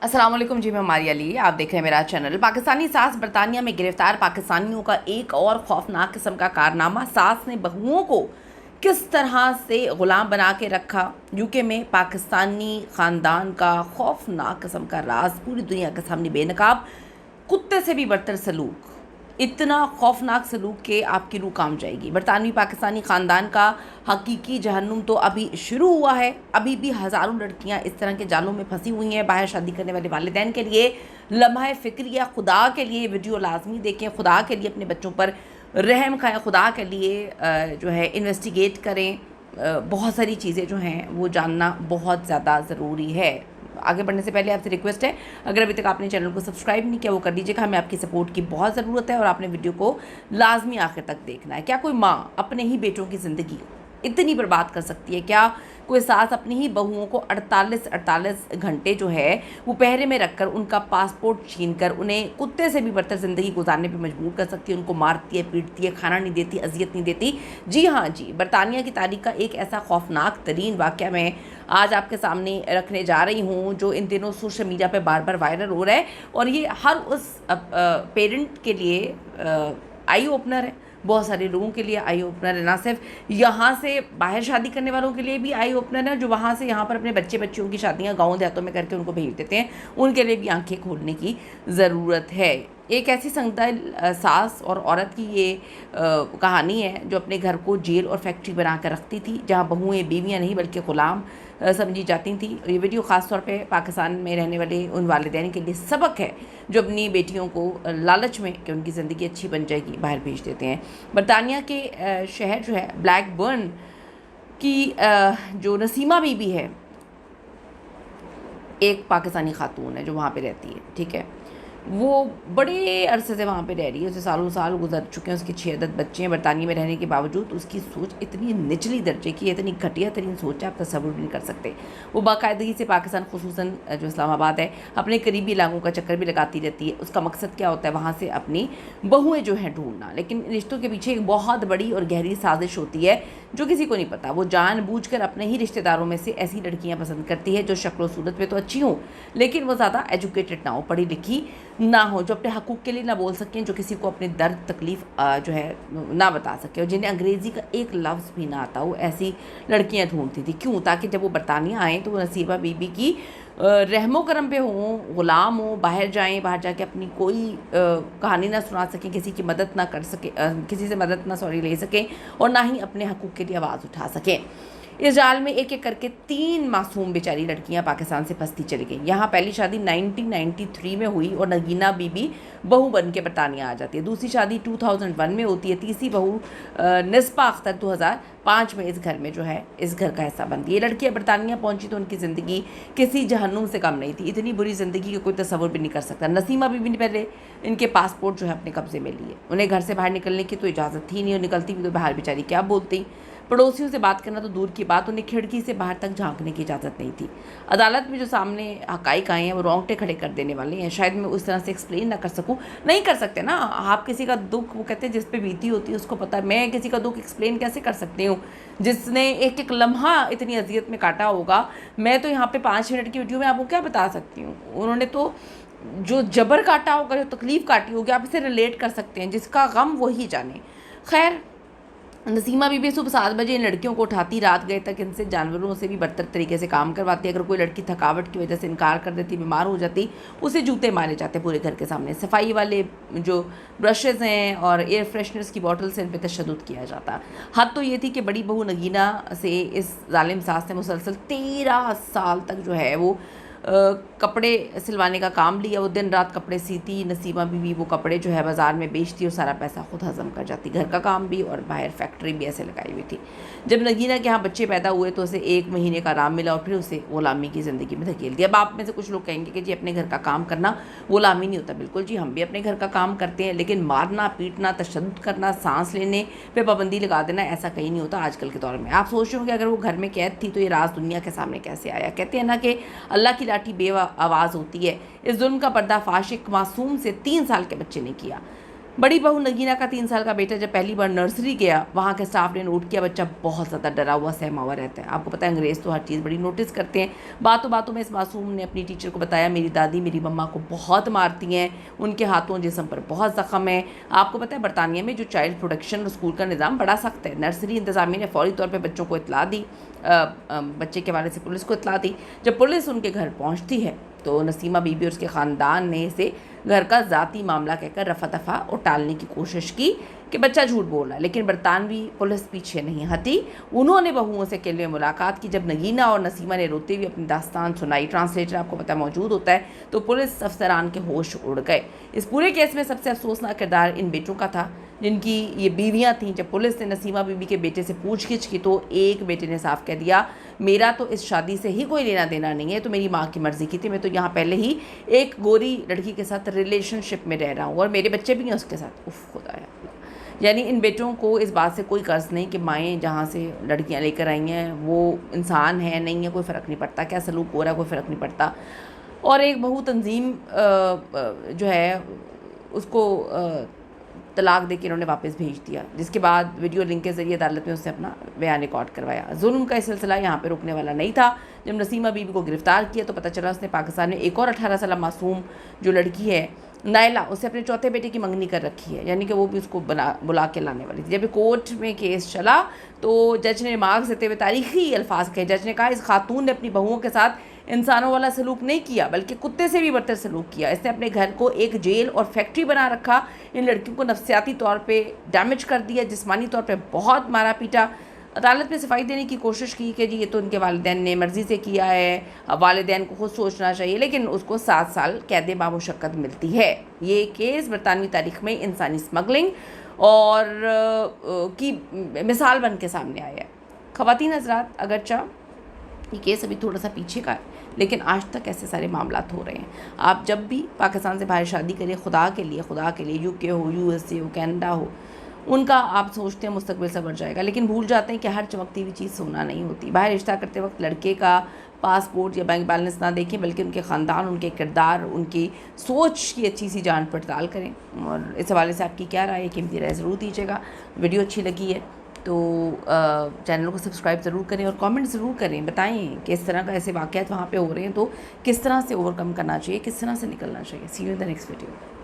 अस्सलाम वालेकुम जी, मैं मारिया अली। आप देख रहे हैं मेरा चैनल। पाकिस्तानी सास बरतानिया में गिरफ्तार पाकिस्तानियों का एक और खौफनाक किस्म का कारनामा। सास ने बहुओं को किस तरह से ग़ुलाम बना के रखा। यूके में पाकिस्तानी ख़ानदान का खौफनाक किस्म का राज पूरी दुनिया के सामने बेनकाब। कुत्ते से भी बदतर सलूक, इतना खौफनाक सलूक के आपकी रूह काम जाएगी। बरतानवी पाकिस्तानी ख़ानदान का हकीकी जहन्नुम तो अभी शुरू हुआ है। अभी भी हज़ारों लड़कियां इस तरह के जालों में फंसी हुई हैं। बाहर शादी करने वाले वालिदैन के लिए लम्हा फ़िक्रिया, खुदा के लिए वीडियो लाजमी देखें, खुदा के लिए अपने बच्चों पर रहम खाएं, खुदा के लिए जो है इन्वेस्टिगेट करें। बहुत सारी चीज़ें जो हैं वो जानना बहुत ज़्यादा ज़रूरी है। आगे बढ़ने से पहले आपसे रिक्वेस्ट है, अगर अभी तक आपने चैनल को सब्सक्राइब नहीं किया वो कर दीजिएगा। हमें आपकी सपोर्ट की बहुत ज़रूरत है और आपने वीडियो को लाजमी आखिर तक देखना है। क्या कोई माँ अपने ही बेटों की ज़िंदगी इतनी बर्बाद कर सकती है? क्या कोई सास अपनी ही बहुओं को 48 घंटे जो है वो पहरे में रखकर उनका पासपोर्ट छीन कर उन्हें कुत्ते से भी बदतर ज़िंदगी गुजारने पर मजबूर कर सकती है? उनको मारती है, पीटती है, खाना नहीं देती, अजियत नहीं देती। जी हाँ जी, बरतानिया की तारीख का एक ऐसा खौफनाक तरीन वाक़या मैं आज आपके सामने रखने जा रही हूँ, जो इन दिनों सोशल मीडिया पर बार बार वायरल हो रहा है। और ये हर उस पेरेंट के लिए आई ओपनर है, बहुत सारे लोगों के लिए आई ओपनर है। ना सिर्फ यहाँ से बाहर शादी करने वालों के लिए भी आई ओपनर है, जो वहाँ से यहाँ पर अपने बच्चियों की शादियाँ गाँव देहातों में करके उनको भेज देते हैं, उनके लिए भी आंखें खोलने की ज़रूरत है। एक ऐसी संगदल सास और औरत की ये कहानी है जो अपने घर को जेल और फैक्ट्री बना कर रखती थी, जहाँ बहुएँ बीवियाँ नहीं बल्कि ग़ुलाम समझी जाती थी। ये वीडियो ख़ास तौर पे पाकिस्तान में रहने वाले उन वालिदैन के लिए सबक है जो अपनी बेटियों को लालच में कि उनकी ज़िंदगी अच्छी बन जाएगी बाहर भेज देते हैं। बरतानिया के शहर जो है ब्लैकबर्न की जो नसीमा बीबी है, एक पाकिस्तानी खातून है जो वहाँ पे रहती है, ठीक है। वो बड़े अरसे से वहाँ पे रह रही है, उसे सालों साल गुजर चुके हैं, उसके 6 अदद बच्चे हैं। बरतानिया में रहने के बावजूद उसकी सोच इतनी निचली दर्जे की, इतनी घटिया तरीन सोच है, आप तसव्वुर भी नहीं कर सकते। वो बाकायदगी से पाकिस्तान, खुसूसन जो इस्लामाबाद है, अपने करीबी इलाकों का चक्कर भी लगाती रहती है। उसका मकसद क्या होता है? वहाँ से अपनी बहुएँ जो हैं ढूंढना। लेकिन रिश्तों के पीछे एक बहुत बड़ी और गहरी साजिश होती है जो किसी को नहीं पता। वो जानबूझकर अपने ही रिश्तेदारों में से ऐसी लड़कियाँ पसंद करती है जो शक्ल सूरत में तो अच्छी हों, लेकिन वो ज़्यादा एजुकेटेड ना हो, पढ़ी लिखी ना हो, जो अपने हकूक़ के लिए ना बोल सकें, जो किसी को अपने दर्द तकलीफ़ जो है ना बता सके, और जिन्हें अंग्रेज़ी का एक लफ्ज़ भी ना आता हो, ऐसी लड़कियां ढूंढती थी। क्यों? ताकि जब वो बरतानिया आएँ तो वो नसीबा बीबी की रहमो करम पे हों, ग़ुलाम हों, बाहर जाएँ, बाहर जाके अपनी कोई कहानी ना सुना सकें, किसी की मदद ना कर सके, किसी से मदद ना ले सकें, और ना ही अपने हकूक़ के लिए आवाज़ उठा सकें। इस जाल में एक एक करके 3 मासूम बेचारी लड़कियां पाकिस्तान से फंसती चली गईं। यहाँ पहली शादी 1993 में हुई और नगीना बीबी बहू बन के बरतानिया आ जाती है। दूसरी शादी 2001 में होती है। तीसरी बहू निस्पा अख्तर 2005 में इस घर में जो है इस घर का हिस्सा बनती है। ये लड़कियाँ बरतानिया पहुँची तो उनकी ज़िंदगी किसी जहन्नुम से कम नहीं थी। इतनी बुरी ज़िंदगी का कोई तसव्वुर भी नहीं कर सकता। नसीमा बीबी ने पहले इनके पासपोर्ट जो है अपने कब्ज़े में लिए। उन्हें घर से बाहर निकलने की तो इजाज़त थी नहीं, और निकलती भी तो बाहर बेचारी क्या बोलती। पड़ोसियों से बात करना तो दूर की बात, उन्हें खिड़की से बाहर तक झांकने की इजाज़त नहीं थी। अदालत में जो सामने हक़ाइक़ आए हैं वो रोंगटे खड़े कर देने वाले हैं। शायद मैं उस तरह से एक्सप्लेन ना कर सकूं, नहीं कर सकते ना आप। किसी का दुख, वो कहते हैं जिस पे बीती होती है उसको पता है। मैं किसी का दुख एक्सप्लेन कैसे कर सकती हूँ जिसने एक एक लम्हा इतनी अजियत में काटा होगा? मैं तो यहाँ पे 5 मिनट की वीडियो में आपको क्या बता सकती हूँ? उन्होंने तो जो जबर काटा होगा, जो तकलीफ़ काटी होगी, आप इसे रिलेट कर सकते हैं। जिसका गम वही जाने। खैर, नसीमा बीबी सुबह 7 बजे इन लड़कियों को उठाती, रात गए तक इनसे जानवरों से भी बदतर तरीके से काम करवाती। अगर कोई लड़की थकावट की वजह से इनकार कर देती, बीमार हो जाती, उसे जूते मारे जाते पूरे घर के सामने। सफाई वाले जो ब्रशेज़ हैं और एयर फ्रेशनर्स की बॉटल से इन पर तशद्दुद किया जाता। हद तो ये थी कि बड़ी बहू नगीना से इस जालिम सास ने मुसलसल 13 साल तक जो है वो कपड़े सिलवाने का काम लिया। वो दिन रात कपड़े सीती। नसीमा बीवी वो कपड़े जो है बाज़ार में बेचती और सारा पैसा खुद हज़म कर जाती। घर का काम भी और बाहर फैक्ट्री भी ऐसे लगाई हुई थी। जब नगीना के यहाँ बच्चे पैदा हुए तो उसे 1 महीने का आराम मिला और फिर उसे ग़ुलामी की ज़िंदगी में धकेल दिया। अब आप में से कुछ लोग कहेंगे कि जी अपने घर का काम करना ग़ुलामी नहीं होता। बिल्कुल जी, हम भी अपने घर का काम करते हैं, लेकिन मारना, पीटना, तशद्दुद करना, सांस लेने पे पाबंदी लगा देना, ऐसा कहीं नहीं होता आजकल के दौर में। आप सोच रहे हो कि अगर वो घर में कैद थी तो ये राज दुनिया के सामने कैसे आया? कहते हैं ना कि अल्लाह की लाठी आवाज़ होती है। इस जुल्म का पर्दाफाश एक मासूम से 3 साल के बच्चे ने किया। बड़ी बहू नगीना का 3 साल का बेटा जब पहली बार नर्सरी गया, वहाँ के स्टाफ ने नोट किया बच्चा बहुत ज़्यादा डरा हुआ सहमा हुआ रहता है। आपको पता है अंग्रेज़ तो हर चीज़ बड़ी नोटिस करते हैं। बातों बातों में इस मासूम ने अपनी टीचर को बताया, मेरी दादी मेरी मम्मा को बहुत मारती हैं, उनके हाथों जिस्म पर बहुत ज़ख्म है। आपको पता है बरतानिया में जो चाइल्ड प्रोटेक्शन स्कूल का निज़ाम बड़ा सख्त है। नर्सरी इंतज़ामिया ने फौरी तौर पर बच्चों को इतला दी, बच्चे के हवाले से पुलिस को इतला दी। जब पुलिस उनके घर पहुँचती है तो नसीमा बीबी और उसके ख़ानदान ने इसे घर का ज़ाती मामला कहकर रफ़ा दफ़ा और टालने की कोशिश की कि बच्चा झूठ बोल रहा है। लेकिन बरतानवी पुलिस पीछे नहीं हटी। उन्होंने बहुओं से अकेले में मुलाकात की। जब नगीना और नसीमा ने रोते हुए अपनी दास्तान सुनाई, ट्रांसलेटर आपको पता मौजूद होता है, तो पुलिस अफसरान के होश उड़ गए। इस पूरे केस में सबसे अफसोसनाक किरदार इन बेटों का था जिनकी ये बीवियां थीं। जब पुलिस ने नसीमा बीबी के बेटे से पूछगिछ की तो एक बेटे ने साफ कह दिया, मेरा तो इस शादी से ही कोई लेना देना नहीं है, तो मेरी माँ की मर्ज़ी की थी। मैं तो यहाँ पहले ही एक गोरी लड़की के साथ रिलेशनशिप में रह रहा हूँ और मेरे बच्चे भी हैं उसके साथ। उफ खुदाया। यानी इन बेटों को इस बात से कोई कर्ज नहीं कि माएँ जहाँ से लड़कियाँ लेकर आई हैं वो इंसान है नहीं है, कोई फ़र्क नहीं पड़ता, क्या सलूक हो रहा है कोई फ़र्क नहीं पड़ता। और एक बहु तंजीम जो है उसको तलाक दे के इन्होंने वापस भेज दिया, जिसके बाद वीडियो लिंक के ज़रिए अदालत में उसने अपना बयान रिकॉर्ड करवाया। जुल्म का सिलसिला यहाँ पे रुकने वाला नहीं था। जब नसीमा बीबी को गिरफ़्तार किया तो पता चला उसने पाकिस्तान में एक और 18 साल मासूम जो लड़की है नायला, उसे अपने चौथे बेटे की मंगनी कर रखी है, यानी कि वो भी उसको बुला के लाने वाली थी। जब कोर्ट में केस चला तो जज ने मार्क्स देते हुए तारीखी अल्फाज कहे। जज ने कहा, इस खातून ने अपनी बहुओं के साथ इंसानों वाला सलूक नहीं किया बल्कि कुत्ते से भी बदतर सलूक किया। इसने अपने घर को एक जेल और फैक्ट्री बना रखा। इन लड़कियों को नफ्सियाती तौर पे डैमेज कर दिया, जिस्मानी तौर पे बहुत मारा पीटा। अदालत में सफाई देने की कोशिश की कि जी ये तो उनके वालिदैन ने मर्ज़ी से किया है, वालिदैन को खुद सोचना चाहिए, लेकिन उसको 7 साल कैद बामुशक्कत मिलती है। ये केस बरतानवी तारीख़ में इंसानी स्मगलिंग और की मिसाल बन के सामने आया है। ख़वातीन हज़रात, अगरचा ये केस अभी थोड़ा सा पीछे का है, लेकिन आज तक ऐसे सारे मामलात हो रहे हैं। आप जब भी पाकिस्तान से बाहर शादी करिए, खुदा के लिए यूके हो, यूएसए हो, कनाडा हो, उनका आप सोचते हैं मुस्तकबिल संवर जाएगा, लेकिन भूल जाते हैं कि हर चमकती हुई चीज़ सोना नहीं होती। बाहर रिश्ता करते वक्त लड़के का पासपोर्ट या बैंक बैलेंस ना देखें, बल्कि उनके ख़ानदान, उनके किरदार, उनकी सोच की अच्छी सी जांच पड़ताल करें। और इस हवाले से आपकी क्या राय है, कीमती राय ज़रूर दीजिएगा। वीडियो अच्छी लगी है तो चैनल को सब्सक्राइब ज़रूर करें और कमेंट ज़रूर करें, बताएं कि इस तरह का ऐसे वाक़यात वहाँ पे हो रहे हैं तो किस तरह से ओवरकम करना चाहिए, किस तरह से निकलना चाहिए। See you in the next video.